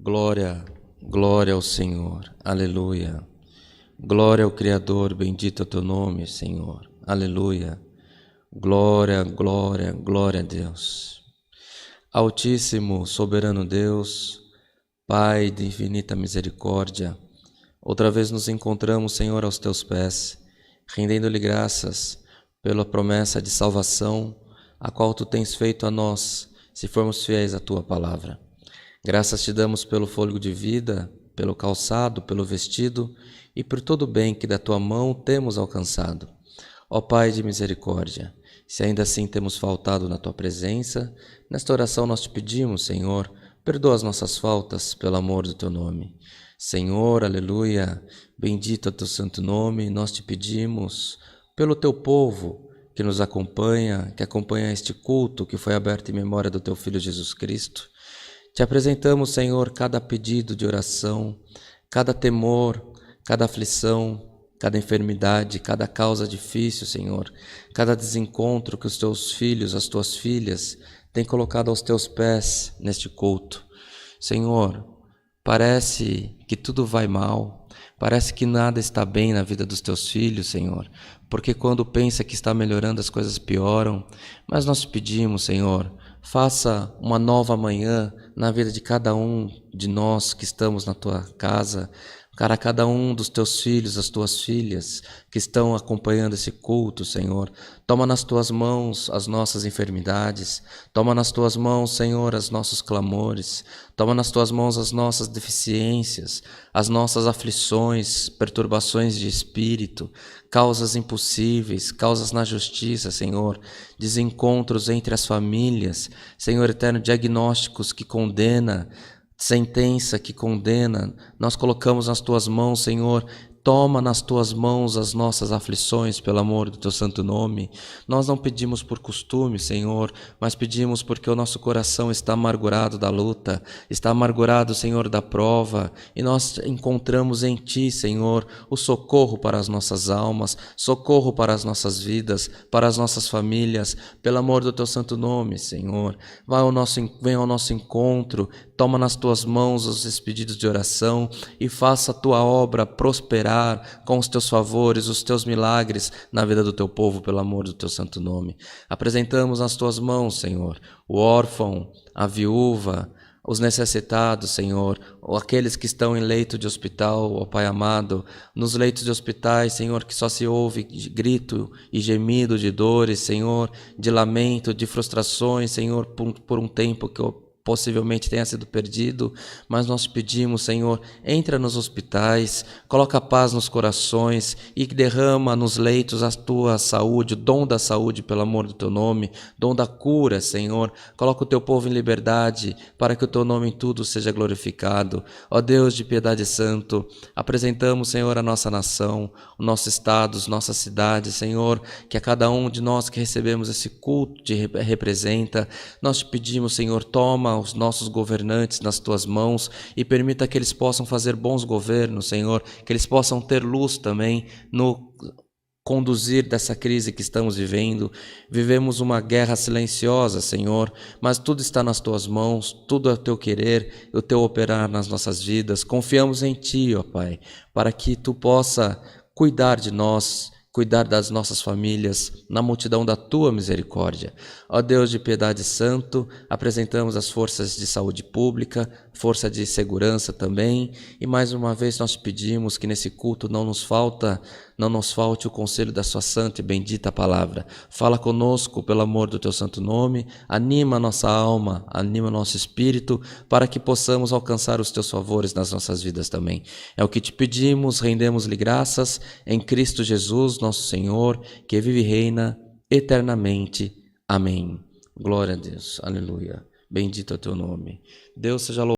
Glória, glória ao Senhor, aleluia. Glória ao Criador, bendito é o teu nome, Senhor, aleluia. Glória, glória, glória a Deus. Altíssimo, soberano Deus, Pai de infinita misericórdia, outra vez nos encontramos, Senhor, aos teus pés, rendendo-lhe graças pela promessa de salvação, a qual tu tens feito a nós, se formos fiéis à tua palavra. Graças te damos pelo fôlego de vida, pelo calçado, pelo vestido e por todo o bem que da tua mão temos alcançado. Ó Pai de misericórdia, se ainda assim temos faltado na tua presença, nesta oração nós te pedimos, Senhor, perdoa as nossas faltas pelo amor do teu nome. Senhor, aleluia, bendito é o teu santo nome, nós te pedimos pelo teu povo que nos acompanha, que acompanha este culto que foi aberto em memória do teu Filho Jesus Cristo. Te apresentamos, Senhor, cada pedido de oração, cada temor, cada aflição, cada enfermidade, cada causa difícil, Senhor, cada desencontro que os teus filhos, as tuas filhas, têm colocado aos teus pés neste culto. Senhor, parece que tudo vai mal, parece que nada está bem na vida dos teus filhos, Senhor, porque quando pensa que está melhorando as coisas pioram, mas nós te pedimos, Senhor, faça uma nova manhã na vida de cada um de nós que estamos na tua casa, para cada um dos teus filhos, as tuas filhas que estão acompanhando esse culto, Senhor. Toma nas tuas mãos as nossas enfermidades, toma nas tuas mãos, Senhor, os nossos clamores, toma nas tuas mãos as nossas deficiências, as nossas aflições, perturbações de espírito, causas impossíveis, causas na justiça, Senhor, desencontros entre as famílias, Senhor eterno, diagnósticos que condena, sentença que condena, nós colocamos nas tuas mãos, Senhor. Toma nas tuas mãos as nossas aflições, pelo amor do teu santo nome. Nós não pedimos por costume, Senhor, mas pedimos porque o nosso coração está amargurado da luta, está amargurado, Senhor, da prova, e nós encontramos em Ti, Senhor, o socorro para as nossas almas, socorro para as nossas vidas, para as nossas famílias, pelo amor do teu santo nome, Senhor. Venha ao nosso encontro, toma nas tuas mãos os pedidos de oração e faça a tua obra prosperar com os teus favores, os teus milagres na vida do teu povo, pelo amor do teu santo nome. Apresentamos nas tuas mãos, Senhor, o órfão, a viúva, os necessitados, Senhor, ou aqueles que estão em leito de hospital, ó Pai amado, nos leitos de hospitais, Senhor, que só se ouve grito e gemido de dores, Senhor, de lamento, de frustrações, Senhor, por um tempo que possivelmente tenha sido perdido, mas nós te pedimos, Senhor, entra nos hospitais, coloca paz nos corações e derrama nos leitos a tua saúde, o dom da saúde, pelo amor do teu nome, dom da cura, Senhor. Coloca o teu povo em liberdade, para que o teu nome em tudo seja glorificado. Ó Deus de piedade santo, apresentamos, Senhor, a nossa nação, o nosso estado, nossa cidade, Senhor, que a cada um de nós que recebemos esse culto te representa. Nós te pedimos, Senhor, toma os nossos governantes nas tuas mãos e permita que eles possam fazer bons governos, Senhor, que eles possam ter luz também no conduzir dessa crise que estamos vivendo. Vivemos uma guerra silenciosa, Senhor, mas tudo está nas tuas mãos, tudo é o teu querer, o teu operar nas nossas vidas. Confiamos em Ti, ó Pai, para que Tu possa cuidar de nós, cuidar das nossas famílias, na multidão da Tua misericórdia. Ó Deus de piedade santo, apresentamos as forças de saúde pública, força de segurança também, e mais uma vez nós te pedimos que nesse culto não nos falte o conselho da sua santa e bendita palavra. Fala conosco pelo amor do teu santo nome, anima a nossa alma, anima o nosso espírito, para que possamos alcançar os teus favores nas nossas vidas também. É o que te pedimos, rendemos-lhe graças em Cristo Jesus, nosso Senhor, que vive e reina eternamente. Amém. Glória a Deus. Aleluia. Bendito é o teu nome. Deus seja louvado.